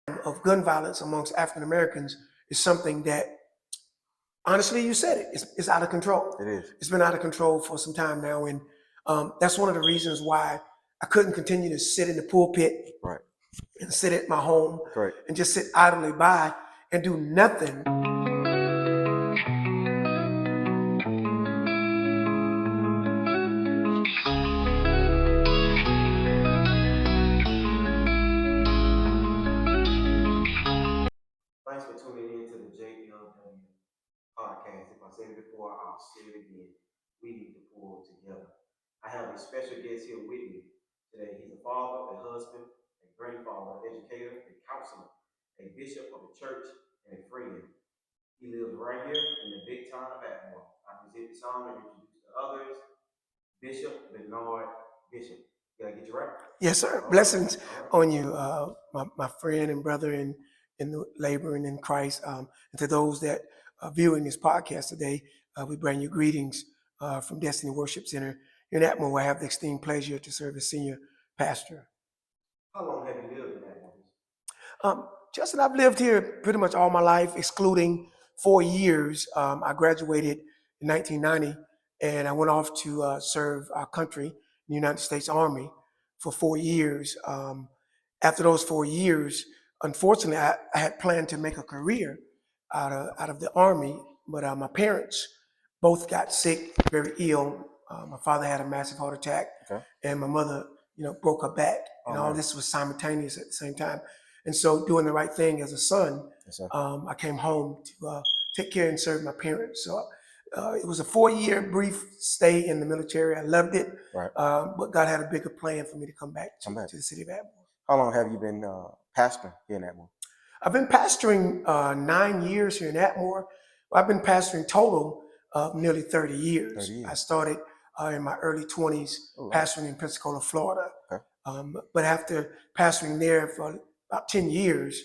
of gun violence amongst African Americans is something that, honestly, you said it, it's out of control. It is. It's been out of control for some time now, and that's one of the reasons why I couldn't continue to sit in the pulpit Right. and sit at my home Correct. and just sit idly by and do nothing. Thanks for tuning in to the J.L.W. podcast. If I said it before, I'll say it again. We need to pull together. I have a special guest here with me today. He's a father, a husband, a grandfather, educator, a counselor, a bishop of the church, and a friend. He lives right here in the big town of Atmore. I present this honor and introduce the others. Bishop Bernard Bishop. Did I get you right? Yes, sir. Blessings on you, my friend and brother in the laboring in Christ. And to those that are viewing this podcast today, we bring you greetings from Destiny Worship Center in Atmore, where I have the esteemed pleasure to serve as senior pastor. How long have you lived in Atmore? Justin, I've lived here pretty much all my life, excluding 4 years. I graduated in 1990, and I went off to serve our country, the United States Army, for 4 years. After those 4 years, unfortunately, I had planned to make a career out of the Army, but my parents both got sick, very ill. My father had a massive heart attack, and my mother, broke her back, and all this was simultaneous at the same time. And so, doing the right thing as a son, I came home to take care and serve my parents. So it was a 4-year brief stay in the military. I loved it, but God had a bigger plan for me to come back to the city of Atmore. How long have you been pastoring here in Atmore? I've been pastoring 9 years here in Atmore. I've been pastoring total of nearly 30 years. I started in my early 20s pastoring in Pensacola, Florida. But after pastoring there for about 10 years,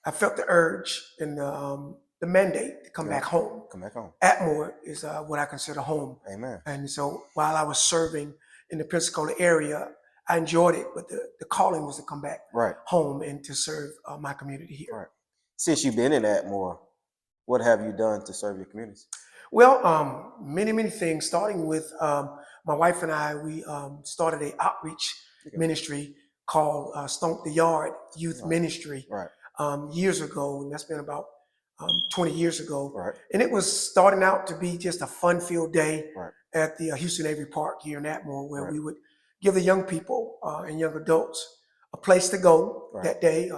I felt the urge and the mandate to come back home. Come back home. Atmore is what I consider home. Amen. And so while I was serving in the Pensacola area, I enjoyed it, but the calling was to come back home and to serve my community here. Right. Since you've been in Atmore, what have you done to serve your community? Well, many, many things, starting with my wife and I, we started an outreach ministry called Stomp the Yard Youth Ministry years ago, and that's been about 20 years ago. And it was starting out to be just a fun-filled day at the Houston Navy Park here in Atmore, where we would give the young people and young adults a place to go that day,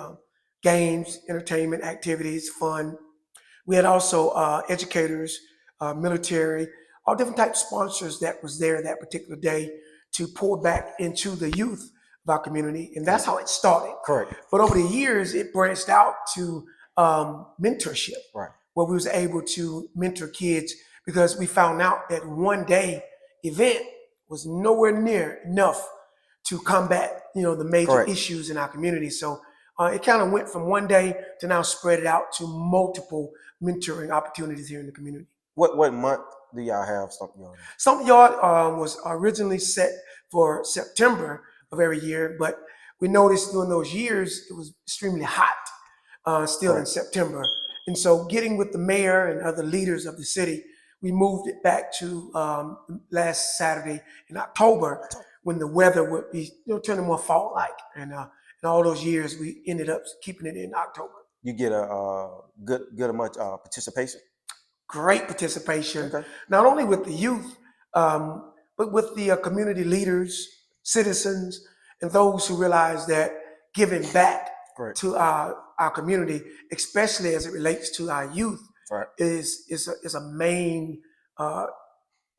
games, entertainment, activities, fun. We had also educators, military, all different types of sponsors that was there that particular day to pour back into the youth of our community. And that's how it started. But over the years, it branched out to mentorship, where we was able to mentor kids, because we found out that one day event was nowhere near enough to combat, the major issues in our community. So it kind of went from one day to now spread it out to multiple mentoring opportunities here in the community. What month do y'all have Stomp the Yard? Stomp the Yard was originally set for September of every year, but we noticed during those years it was extremely hot still in September. And so getting with the mayor and other leaders of the city, we moved it back to last Saturday in October, when the weather would be turning more fall-like. And in all those years, we ended up keeping it in October. You get a good much participation? Great participation, not only with the youth, but with the community leaders, citizens, and those who realize that giving back to our community, especially as it relates to our youth, is a main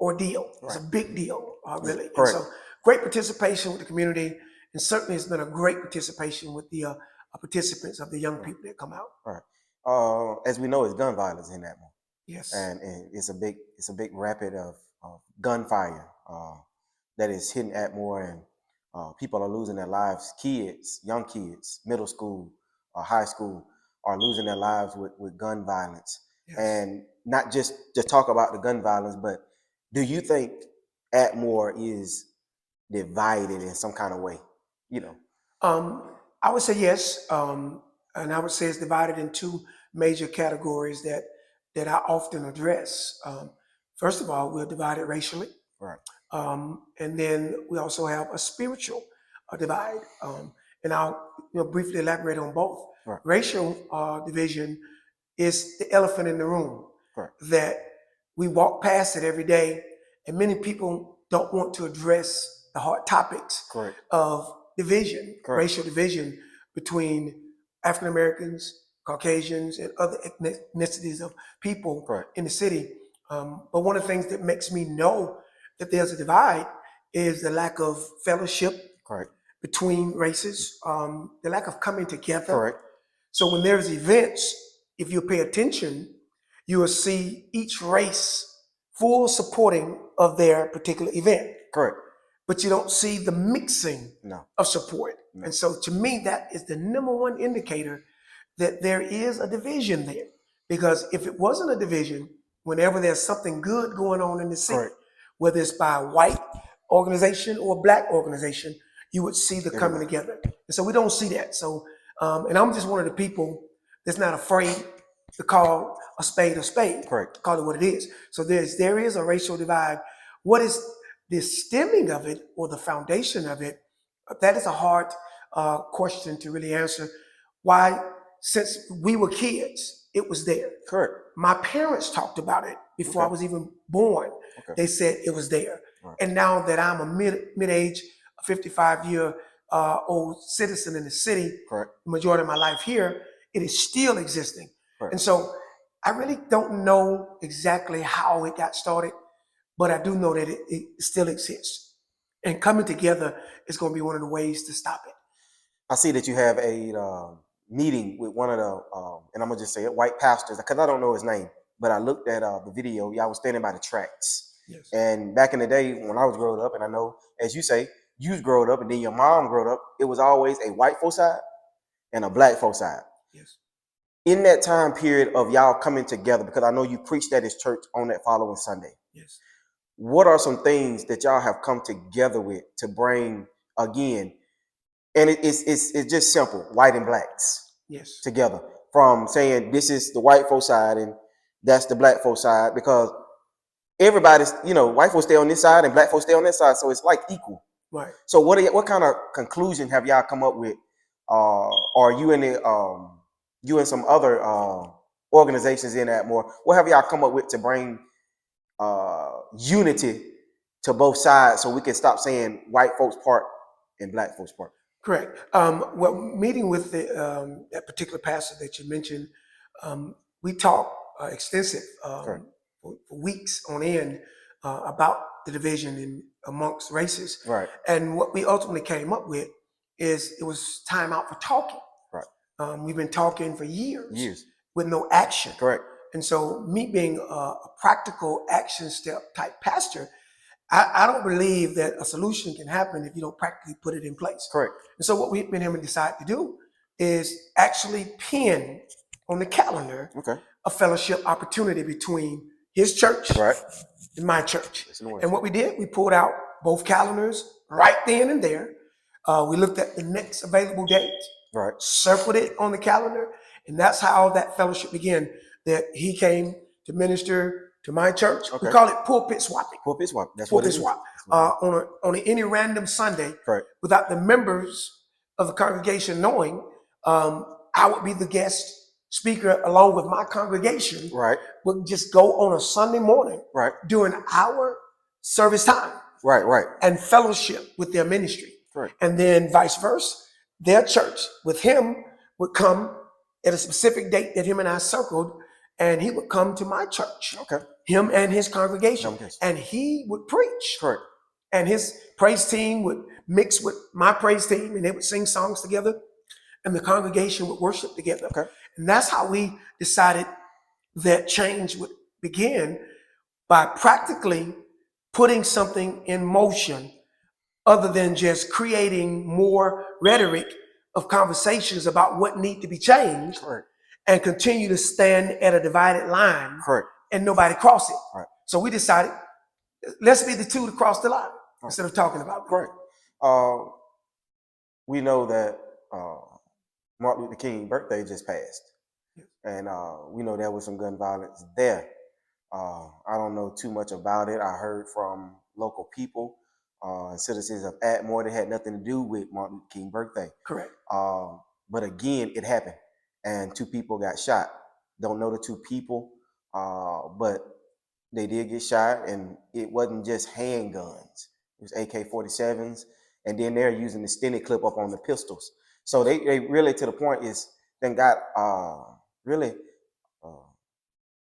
ordeal. It's a big deal, really. And so great participation with the community, and certainly it's been a great participation with the participants of the young people that come out. As we know, it's gun violence in Atmore. Yes. And it's a big rapid of gunfire that is hitting Atmore, and people are losing their lives. Kids, young kids, middle school, high school, are losing their lives with gun violence. And not just to talk about the gun violence, but do you think Atmore is divided in some kind of way? I would say yes. and I would say it's divided in two major categories that I often address. First of all, we're divided racially. Right. And then we also have a spiritual divide. And I'll briefly elaborate on both. Right. Racial division is the elephant in the room. Right. That we walk past it every day, and many people don't want to address the hard topics Correct. of division, Correct. racial division between African Americans, Caucasians, and other ethnicities of people Correct. in the city. But one of the things that makes me know that there's a divide is the lack of fellowship. Correct. Between races, the lack of coming together. Correct. So when there's events, if you pay attention, you will see each race full supporting of their particular event. Correct. But you don't see the mixing of support. No. And so to me, that is the number one indicator that there is a division there. Because if it wasn't a division, whenever there's something good going on in the city, correct, whether it's by a white organization or a black organization, you would see the coming together. And so we don't see that. So, and I'm just one of the people that's not afraid to call a spade a spade. Correct. Call it what it is. So there is a racial divide. What is the stemming of it or the foundation of it? That is a hard question to really answer. Why? Since we were kids, it was there. Correct. My parents talked about it before I was even born. Okay. They said it was there. Right. And now that I'm a mid-age, 55-year-old citizen in the city, correct, the majority of my life here, it is still existing. Correct. And so I really don't know exactly how it got started, but I do know that it still exists. And coming together is going to be one of the ways to stop it. I see that you have a meeting with one of the, and I'm going to just say it, white pastors, because I don't know his name, but I looked at the video. Y'all was standing by the tracks. Yes. And back in the day when I was growing up, and I know, as you say, you was growing up and then your mom growing up, it was always a white folk side and a black folk side. Yes. In that time period of y'all coming together, because I know you preached at his church on that following Sunday. Yes. What are some things that y'all have come together with to bring, again, and it's just simple, white and blacks, yes, together, from saying this is the white folk side and that's the black folk side, because everybody's, white folks stay on this side and black folks stay on that side, so it's like equal. Right. So what kind of conclusion have y'all come up with? Or you and some other organizations in that more? What have y'all come up with to bring unity to both sides, so we can stop saying white folks part and black folks part? Correct. Well, meeting with that particular pastor that you mentioned, we talked extensive for weeks on end about the division amongst races. Right. And what we ultimately came up with is it was time out for talking. Right. We've been talking for years with no action. Correct. And so me being a practical action step type pastor, I don't believe that a solution can happen if you don't practically put it in place. Correct. And so what we've been able to decide to do is actually pin on the calendar a fellowship opportunity between his church and my church. And what we did, we pulled out both calendars right then and there. We looked at the next available date, circled it on the calendar, and that's how that fellowship began. That he came to minister to my church. We call it pulpit swapping. Pulpit swap. That's pulpit what it swap. On any random Sunday, without the members of the congregation knowing, I would be the guest speaker along with my congregation. Right. Would just go on a Sunday morning. Right. During our service time. Right. Right. And fellowship with their ministry. Right. And then vice versa, their church with him would come at a specific date that him and I circled. And he would come to my church, him and his congregation, and he would preach. Correct. And his praise team would mix with my praise team, and they would sing songs together, and the congregation would worship together. Okay. And that's how we decided that change would begin, by practically putting something in motion other than just creating more rhetoric of conversations about what need to be changed. Correct. And continue to stand at a divided line. Correct. And nobody cross it. Right. So we decided, let's be the two to cross the line instead of talking about it. Correct. We know that Martin Luther King birthday just passed, and we know there was some gun violence there. I don't know too much about it. I heard from local people, citizens of Atmore, that had nothing to do with Martin Luther King birthday. Correct. But again, it happened, and 2 people got shot. Don't know the 2 people, but they did get shot, and it wasn't just handguns. It was AK-47s, and then they're using the extended clip up on the pistols. So they really, to the point, is then got really uh,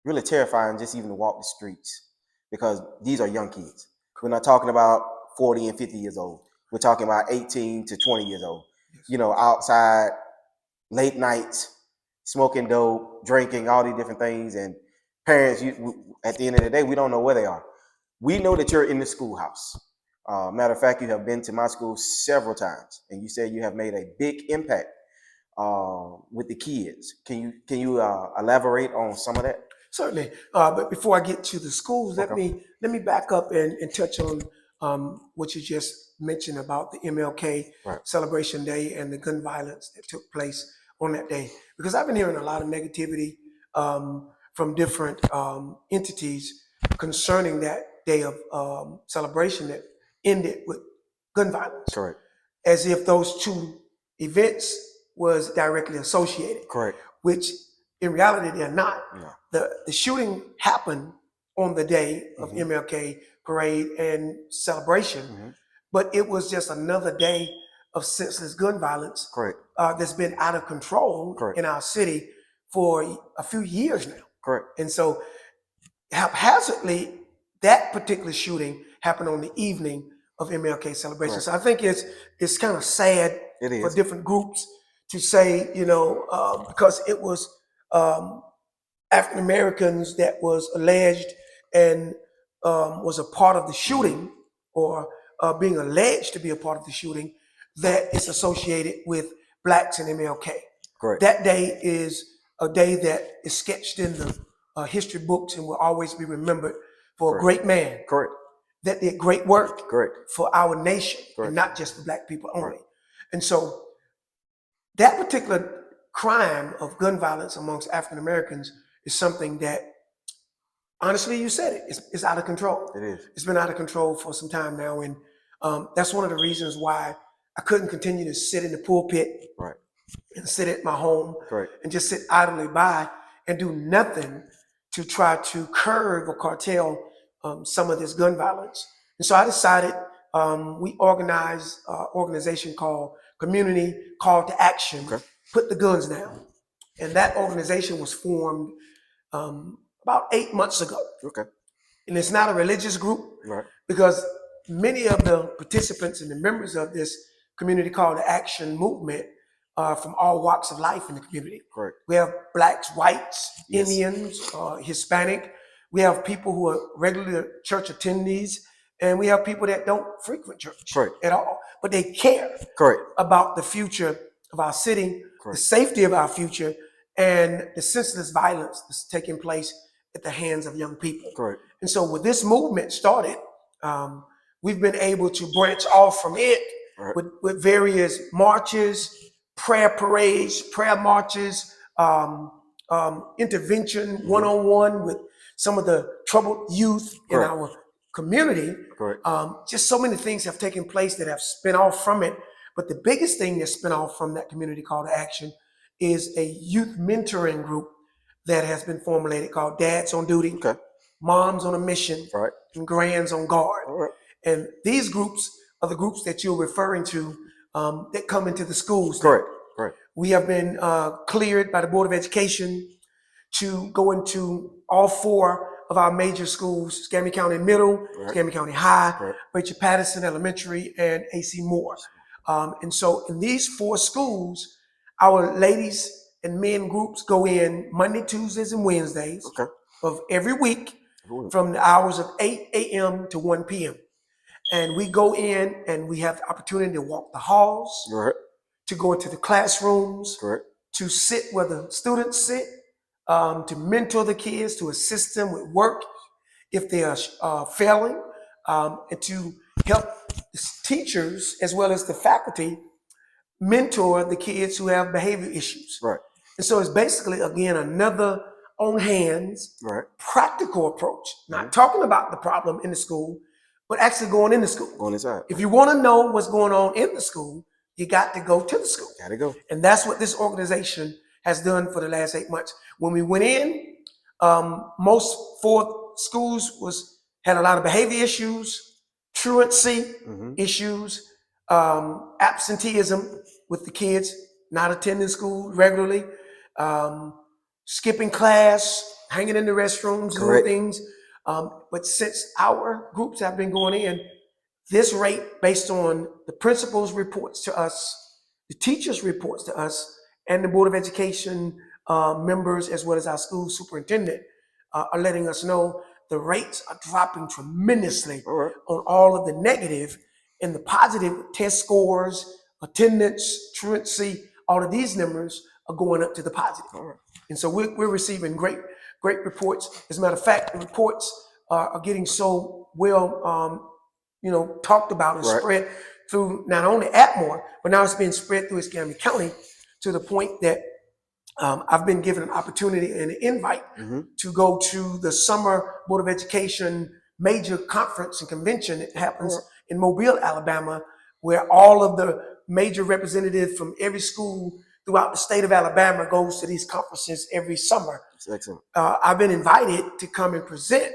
really terrifying just even to walk the streets, because these are young kids. We're not talking about 40 and 50 years old. We're talking about 18 to 20 years old. You know, outside, late nights, smoking dope, drinking, all these different things. And parents, at the end of the day, we don't know where they are. We know that you're in the schoolhouse. Matter of fact, you have been to my school several times, and you said you have made a big impact with the kids. Can you elaborate on some of that? Certainly. But before I get to the schools, let me back up and touch on what you just mentioned about the MLK Celebration Day and the gun violence that took place on that day. Because I've been hearing a lot of negativity from different entities concerning that day of celebration that ended with gun violence. Correct. As if those 2 events was directly associated. Correct. Which in reality they're not. No. The shooting happened on the day of MLK parade and celebration, but it was just another day of senseless gun violence. Correct. That's been out of control in our city for a few years now. Correct. And so haphazardly, that particular shooting happened on the evening of MLK celebration. So I think it's kind of sad for different groups to say, because it was African Americans that was alleged and was a part of the shooting, or being alleged to be a part of the shooting, that is associated with blacks and MLK. Correct. That day is a day that is sketched in the history books and will always be remembered for a great man. Correct. That did great work for our nation, and not just for black people only. And so that particular crime of gun violence amongst African Americans is something that, honestly, you said it, it's out of control. It is. It's been out of control for some time now, and that's one of the reasons why I couldn't continue to sit in the pulpit and sit at my home and just sit idly by and do nothing to try to curb or curtail some of this gun violence. And so I decided we organized an organization called Community Call to Action, Put the Guns Down. And that organization was formed about 8 months ago. And it's not a religious group, because many of the participants and the members of this Community Call to Action movement are from all walks of life in the community. We have blacks, whites, Indians, Hispanic. We have people who are regular church attendees, and we have people that don't frequent church at all, but they care about the future of our city, the safety of our future, and the senseless violence that's taking place at the hands of young people. And so when this movement started, we've been able to branch off from it with various marches, prayer parades, prayer marches, intervention one-on-one with some of the troubled youth in our community. Just so many things have taken place that have spin off from it. But the biggest thing that spin off from that Community Call to Action is a youth mentoring group that has been formulated called Dads on Duty, Moms on a Mission, and Grands on Guard. And these groups are the groups that you're referring to that come into the schools. We have been cleared by the Board of Education to go into all 4 of our major schools: Escambia County Middle, Escambia County High, Rachel Patterson Elementary, and AC Moore. And so in these 4 schools, our ladies and men groups go in Monday, Tuesdays, and Wednesdays of every week from the hours of 8 a.m. to 1 p.m. And we go in and we have the opportunity to walk the halls, to go into the classrooms, to sit where the students sit, to mentor the kids, to assist them with work if they are failing, and to help the teachers as well as the faculty mentor the kids who have behavior issues. Right. And so it's basically, again, another on hands, practical approach, not talking about the problem in the school, but actually going in the school. Going inside. If you want to know what's going on in the school, you got to go to the school. Got to go. And that's what this organization has done for the last 8 months. When we went in, most 4 schools had a lot of behavior issues, truancy issues, absenteeism with the kids not attending school regularly, skipping class, hanging in the restrooms, doing things. But since our groups have been going in, this rate, based on the principal's reports to us, the teachers' reports to us, and the Board of Education members, as well as our school superintendent, are letting us know the rates are dropping tremendously on all of the negative, and the positive test scores, attendance, truancy, all of these numbers are going up to the positive. And so we're receiving great reports. As a matter of fact, the reports are getting so well talked about and spread through not only Atmore, but now it's being spread through Escambia County, to the point that I've been given an opportunity and an invite to go to the summer Board of Education major conference and convention that happens in Mobile, Alabama, where all of the major representatives from every school throughout the state of Alabama goes to these conferences every summer. That's excellent. I've been invited to come and present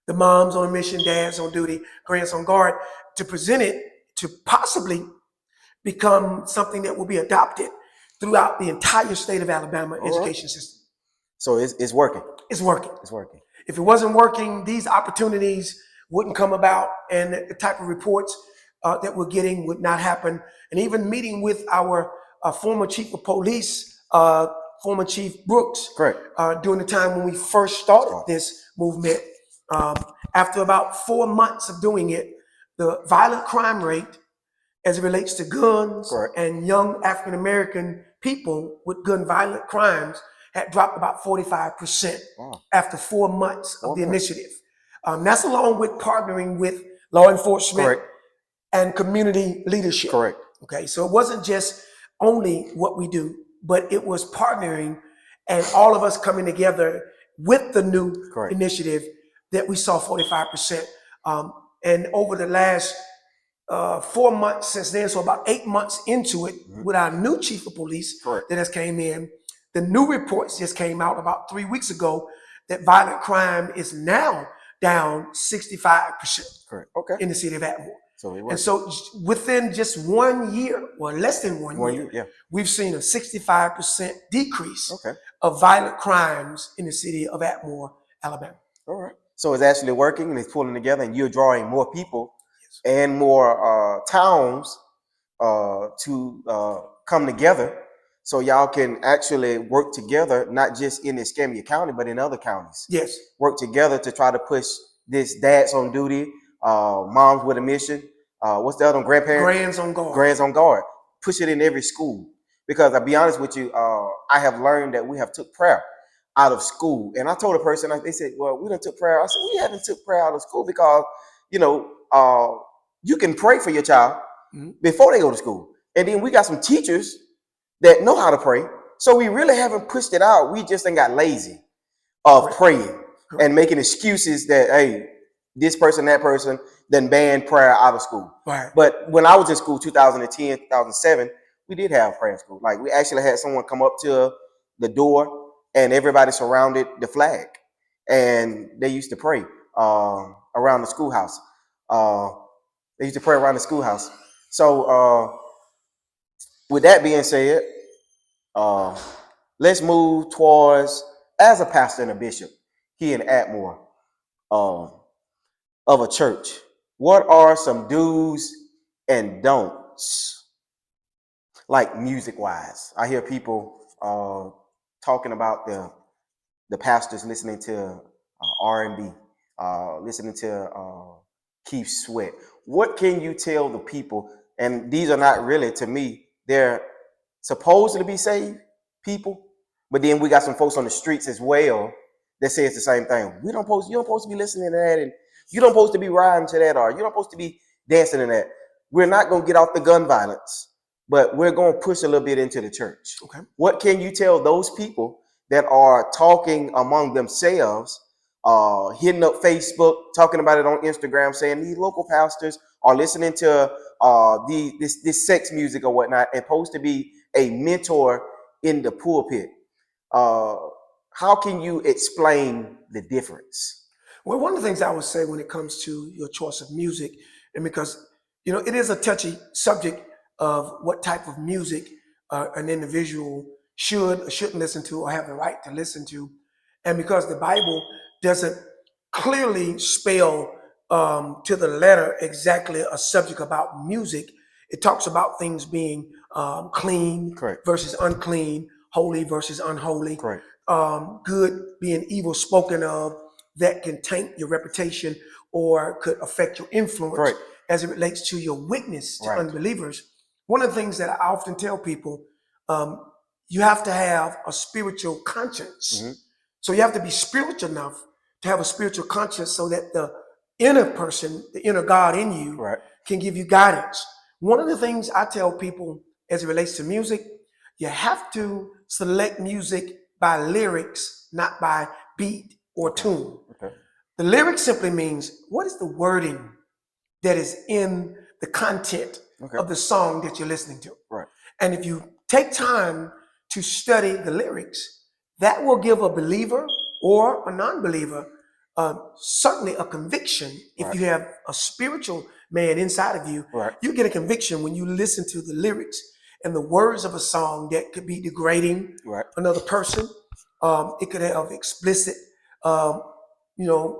the moms on a mission, dads on duty, grands on guard, to present it to possibly become something that will be adopted throughout the entire state of Alabama education system. So it's working. It's working. It's working. If it wasn't working, these opportunities wouldn't come about, and the type of reports that we're getting would not happen. And even meeting with our former chief of police, former Chief Brooks, during the time when we first started this movement, after about 4 months of doing it, the violent crime rate as it relates to guns and young African-American people with gun violent crimes had dropped about 45% after 4 months of the initiative. That's along with partnering with law enforcement and community leadership. Okay, so it wasn't just only what we do, but it was partnering and all of us coming together with the new initiative that we saw 45%. And over the last 4 months since then, so about 8 months into it, with our new chief of police that has came in, the new reports just came out about 3 weeks ago that violent crime is now down 65% in the city of Atmore. And so within just 1 year, or less than one year, we've seen a 65% decrease of violent crimes in the city of Atmore, Alabama. So it's actually working, and it's pulling together, and you're drawing more people and more towns to come together, so y'all can actually work together, not just in Escambia County, but in other counties. Work together to try to push this dads on duty, moms with a mission. What's the other one? Grandparents? Grands on guard. Grands on guard. Push it in every school. Because I'll be honest with you, I have learned that we have took prayer out of school. And I told a person, they said, well, we done took prayer. I said, we haven't took prayer out of school because, you can pray for your child before they go to school. And then we got some teachers that know how to pray. So we really haven't pushed it out. We just ain't got lazy of praying and making excuses that, hey, this person, that person, then ban prayer out of school. But when I was in school, 2010, 2007, we did have prayer in school. Like, we actually had someone come up to the door and everybody surrounded the flag. And they used to pray around the schoolhouse. They used to pray around the schoolhouse. So with that being said, let's move towards, as a pastor and a bishop here in Atmore of a church, what are some do's and don'ts, like music-wise? I hear people talking about the pastors listening to R&B, listening to Keith Sweat. What can you tell the people? And these are not really, to me, they're supposed to be saved people, but then we got some folks on the streets as well that says the same thing. You don't supposed to be listening to that, and you don't supposed to be riding to that, or you don't supposed to be dancing to that. We're not going to get off the gun violence but we're going to push a little bit into the church. Okay. What can you tell those people that are talking among themselves, hitting up Facebook, talking about it on Instagram, saying these local pastors are listening to this sex music or whatnot, and supposed to be a mentor in the pulpit? How can you explain the difference? Well, one of the things I would say when it comes to your choice of music, and because, you know, it is a touchy subject of what type of music an individual should or shouldn't listen to or have the right to listen to. And because the Bible doesn't clearly spell to the letter exactly a subject about music, it talks about things being clean Correct. versus unclean, holy versus unholy, Correct. good being evil spoken of, that can taint your reputation or could affect your influence. Correct. As it relates to your witness to Right. unbelievers. One of the things that I often tell people, you have to have a spiritual conscience. Mm-hmm. So you have to be spiritual enough to have a spiritual conscience so that the inner person, the inner God in you, Right. can give you guidance. One of the things I tell people as it relates to music, you have to select music by lyrics, not by beat or tune. Okay. The lyrics simply means, what is the wording that is in the content of the song that you're listening to? Right. And if you take time to study the lyrics, that will give a believer or a non-believer certainly a conviction. If you have a spiritual man inside of you, you get a conviction when you listen to the lyrics and the words of a song that could be degrading another person. It could have explicit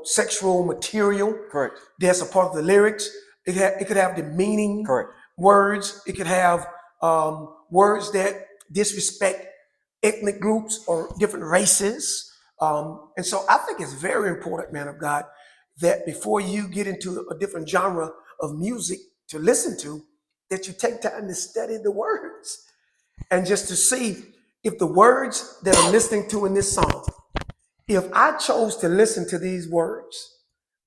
sexual material. Correct. That's a part of the lyrics. It could have demeaning words. It could have words that disrespect ethnic groups or different races. And so I think it's very important, man of God, that before you get into a different genre of music to listen to, that you take time to study the words and just to see if the words that I'm listening to in this song, if I chose to listen to these words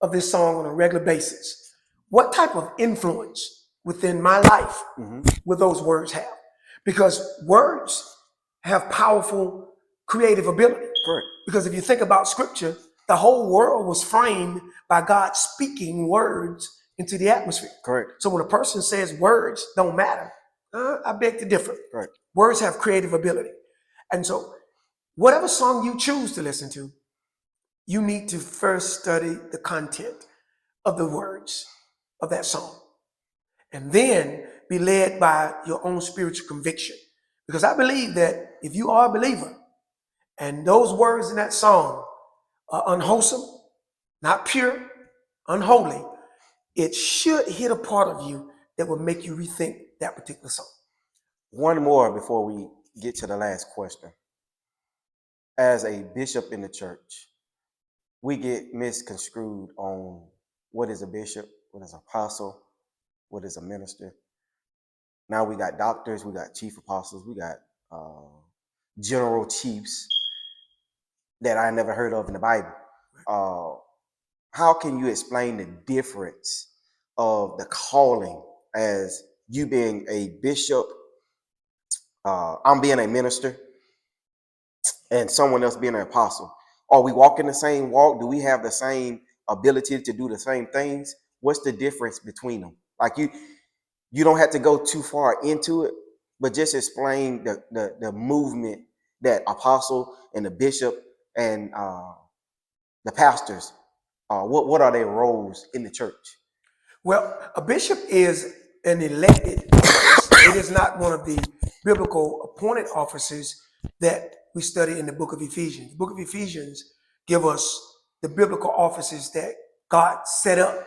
of this song on a regular basis, what type of influence within my life would those words have? Because words have powerful creative ability. Correct. Because if you think about scripture, the whole world was framed by God speaking words into the atmosphere. Correct. So when a person says words don't matter, I beg to differ. Correct. Words have creative ability. And so whatever song you choose to listen to, you need to first study the content of the words of that song. And then be led by your own spiritual conviction. Because I believe that if you are a believer and those words in that song are unwholesome, not pure, unholy, it should hit a part of you that will make you rethink that particular song. One more before we get to the last question. As a bishop in the church, we get misconstrued on what is a bishop, what is an apostle, what is a minister. Now we got doctors, we got chief apostles, we got general chiefs that I never heard of in the Bible. How can you explain the difference of the calling as you being a bishop, I'm being a minister, and someone else being an apostle? Are we walking the same walk? Do we have the same ability to do the same things? What's the difference between them? Like you don't have to go too far into it, but just explain the movement that apostle and the bishop and the pastors, what are their roles in the church? Well, a bishop is an elected office. It is not one of the biblical appointed offices that we study in the book of Ephesians. The book of Ephesians give us the biblical offices that God set up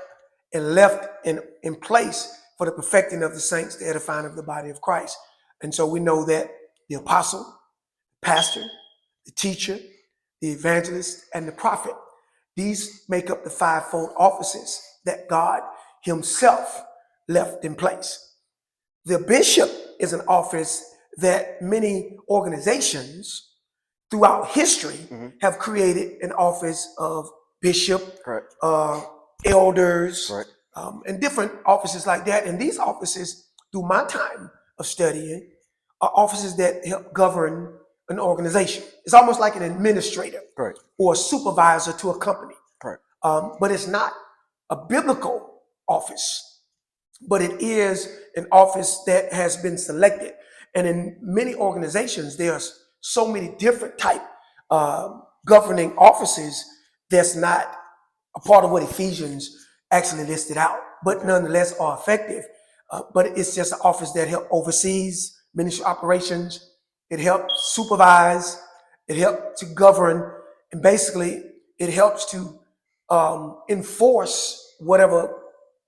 and left in place for the perfecting of the saints, the edifying of the body of Christ. And so we know that the apostle, the pastor, the teacher, the evangelist, and the prophet, these make up the fivefold offices that God himself left in place. The bishop is an office that many organizations throughout history have created an office of bishop, elders, and different offices like that. And these offices, through my time of studying are offices that help govern an organization. It's almost like an administrator or a supervisor to a company. But it's not a biblical office, but it is an office that has been selected. And in many organizations, there's so many different type governing offices that's not a part of what Ephesians actually listed out, but nonetheless are effective. But it's just an office that helps oversees ministry operations. It helps supervise. It helps to govern, and basically it helps to enforce whatever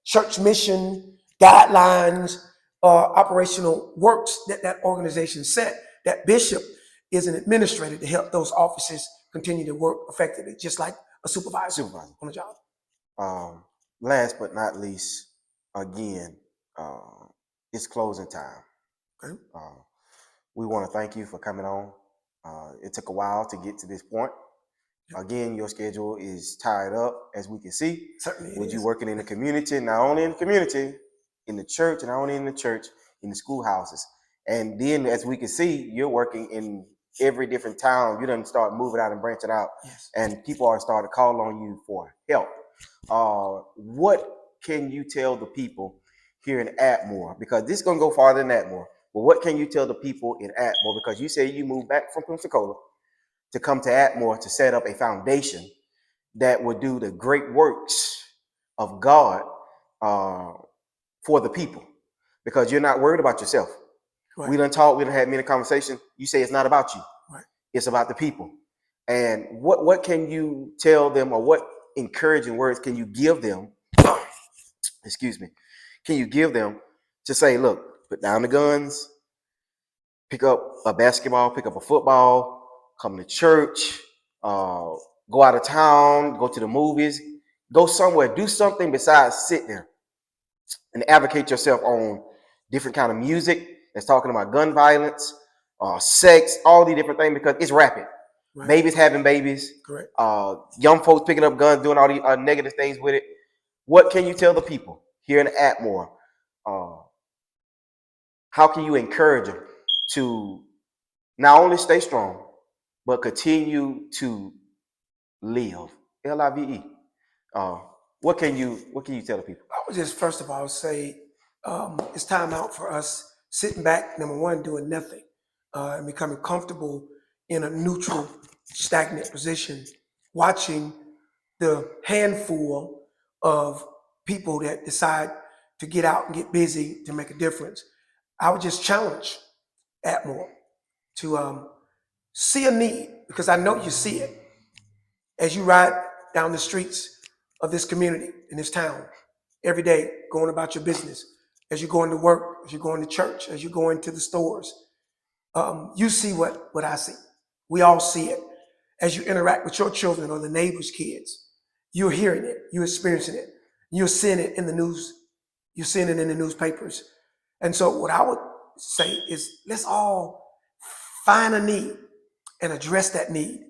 church mission, guidelines, or operational works that that organization set. That bishop is an administrator to help those offices continue to work effectively, just like a supervisor on a job. Last but not least, again, it's closing time. Okay. We want to thank you for coming on. It took a while to get to this point. Again, your schedule is tied up, as we can see. Certainly with you working in the community, not only in the community, in the church, and not only in the church, in the schoolhouses. And then, as we can see, you're working in every different town. You done start moving out and branching out, and people are starting to call on you for help. What can you tell the people here in Atmore? Because this is going to go farther than Atmore. But what can you tell the people in Atmore? Because you say you moved back from Pensacola to come to Atmore to set up a foundation that would do the great works of God for the people. Because you're not worried about yourself. Right. We done had many conversations. You say it's not about you. Right. It's about the people. And what can you tell them, or what encouraging words can you give them? Excuse me. Can you give them to say, look, put down the guns, pick up a basketball, pick up a football, come to church, go out of town, go to the movies, go somewhere, do something besides sit there and advocate yourself on different kind of music that's talking about gun violence, sex, all these different things, because it's rapid. Right. Babies having babies. Correct. Young folks picking up guns, doing all these negative things with it. What can you tell the people here in Atmore? How can you encourage them to not only stay strong, but continue to live? Live. What can you tell the people? I would just first of all say it's time out for us sitting back, number one, doing nothing, and becoming comfortable in a neutral, stagnant position, watching the handful of people that decide to get out and get busy to make a difference. I would just challenge Atmore to see a need, because I know you see it as you ride down the streets of this community, in this town, every day, going about your business, as you're going to work, as you're going to church, as you're going to the stores. You see what I see. We all see it. As you interact with your children or the neighbor's kids, you're hearing it, you're experiencing it, you're seeing it in the news, you're seeing it in the newspapers. And so what I would say is, let's all find a need and address that need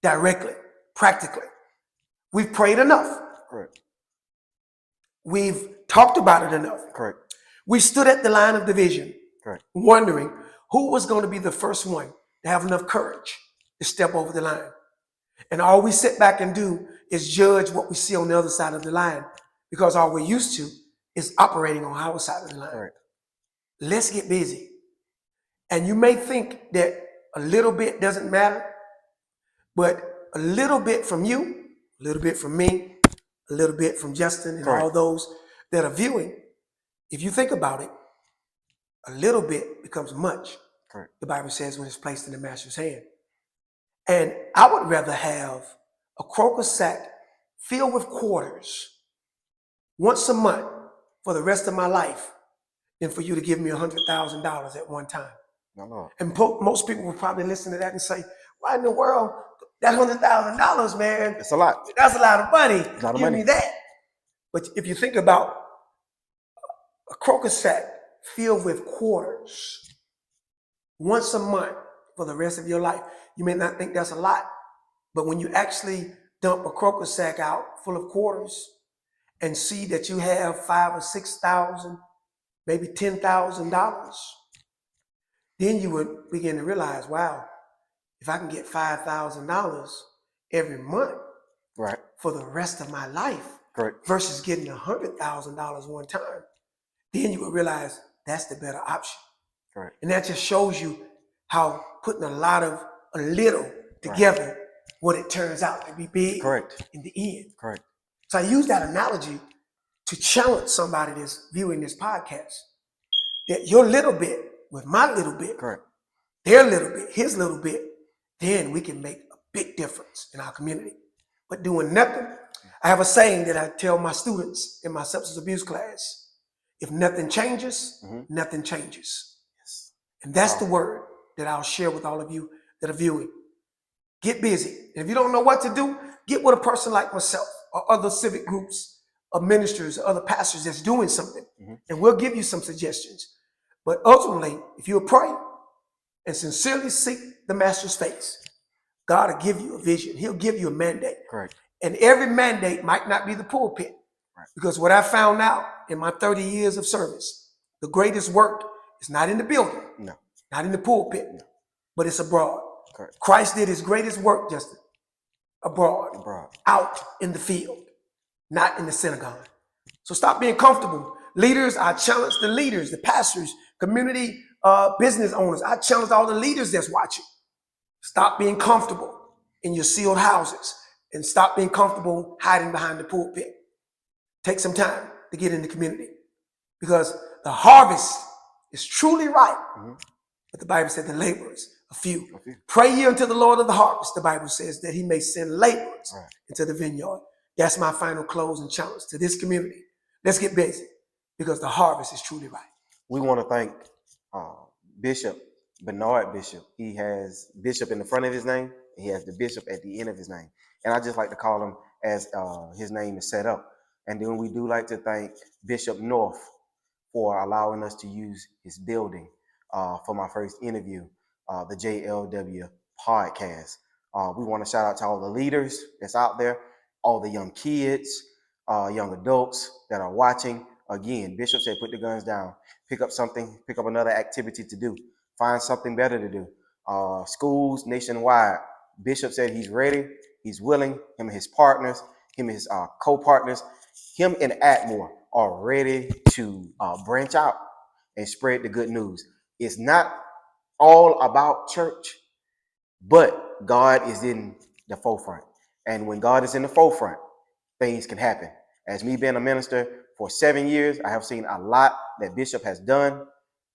directly, practically. We've prayed enough. Correct. We've talked about it enough. Correct. We stood at the line of division, correct, wondering who was going to be the first one to have enough courage to step over the line. And all we sit back and do is judge what we see on the other side of the line, because all we're used to is operating on our side of the line. Correct. Let's get busy. And you may think that a little bit doesn't matter, but a little bit from you, a little bit from me, a little bit from Justin and correct, all those that are viewing, if you think about it, a little bit becomes much. correct, The Bible says when it's placed in the master's hand. And I would rather have a croaker sack filled with quarters once a month for the rest of my life than for you to give me $100,000 at one time. No. And most people will probably listen to that and say, why in the world, that $100,000, man? It's a lot. That's a lot of money. A lot of Give money. me that. But if you think about a croaker sack filled with quarters once a month for the rest of your life, you may not think that's a lot, but when you actually dump a croaker sack out full of quarters and see that you have $5,000 or $6,000, maybe $10,000 then you would begin to realize, wow, if I can get $5,000 every month for the rest of my life versus getting $100,000 one time, then you would realize that's the better option. And that just shows you how putting a little together, what it turns out to be big in the end. So I use that analogy to challenge somebody that's viewing this podcast, that your little bit with my little bit, their little bit, his little bit, then we can make a big difference in our community. But doing nothing, I have a saying that I tell my students in my substance abuse class: if nothing changes, nothing changes. And that's the word that I'll share with all of you that are viewing. Get busy. And if you don't know what to do, get with a person like myself or other civic groups or ministers or other pastors that's doing something. And we'll give you some suggestions. But ultimately, if you'll pray and sincerely seek the master's face, God will give you a vision. He'll give you a mandate. And every mandate might not be the pulpit. Because what I found out in my 30 years of service, the greatest work is not in the building, not in the pulpit, but it's abroad. Christ did his greatest work, Justin, abroad, out in the field, not in the synagogue. So stop being comfortable. Leaders, I challenge the leaders, the pastors, community business owners. I challenge all the leaders that's watching. Stop being comfortable in your sealed houses and stop being comfortable hiding behind the pulpit. Take some time to get in the community, because the harvest is truly ripe. But the Bible said the laborers are few. Pray ye unto the Lord of the harvest, the Bible says, that he may send laborers into the vineyard. That's my final closing challenge to this community. Let's get busy, because the harvest is truly ripe. We want to thank Bishop Bernard Bishop. He has Bishop in the front of his name. He has the Bishop at the end of his name. And I just like to call him as his name is set up. And then we do like to thank Bishop North for allowing us to use his building for my first interview, the JLW podcast. We want to shout out to all the leaders that's out there, all the young kids, young adults that are watching. Again, Bishop said, put the guns down, pick up something, pick up another activity to do, find something better to do. Schools nationwide, Bishop said he's ready, he's willing, him and his partners, him and his co-partners, him and Atmore are ready to branch out and spread the good news. It's not all about church, but God is in the forefront. And when God is in the forefront, things can happen. As me being a minister for 7 years, I have seen a lot that Bishop has done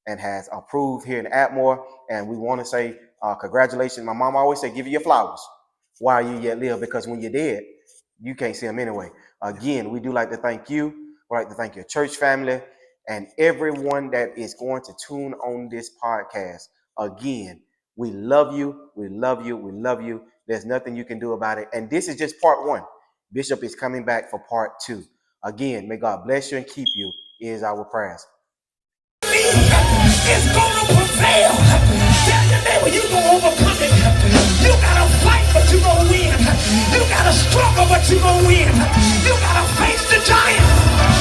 and has approved here in Atmore. And we want to say congratulations. My mom always said, give you your flowers while you yet live, because when you're dead, you can't see them anyway. Again, we do like to thank you. We'd like to thank your church family and everyone that is going to tune on this podcast. Again, we love you. We love you. We love you. There's nothing you can do about it. And this is just part one. Bishop is coming back for part two. Again, may God bless you and keep you is our prayers. It's gonna prevail. Tell your neighbor you gonna overcome it. You gotta fight, but you gonna win. You gotta struggle, but you gonna win. You gotta face the giant.